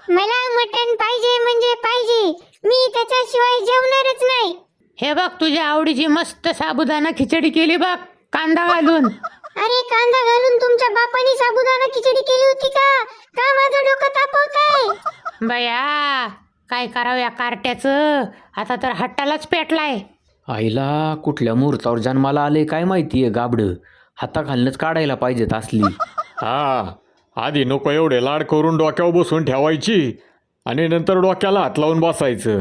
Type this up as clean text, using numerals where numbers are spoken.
मला मटण पाहिजे म्हणजे पाहिजे, मी त्याच्याशिवाय जेवणारच नाही. हे बघ तुझ्या आवडीची मस्त साबुदाणा खिचडी केली बघ, कांदा घालून. अरे कांदा घालून तुमच्या बापाने साबुदाणा खिचडी केली होती का? का माझं डोकं तापवताय? बया काय करावं या कार्ट्याचं, आता तर हट्टालाच पेटलाय. आईला कुठल्या मुहूर्तावर जन्माला आले काय माहितीये गाबडं. हाताखालनंच काढायला पाहिजेत असली. हा, आधी नको एवढे लाड करून डोक्यावर बसून ठेवायची आणि नंतर डोक्याला हात लावून बसायचं.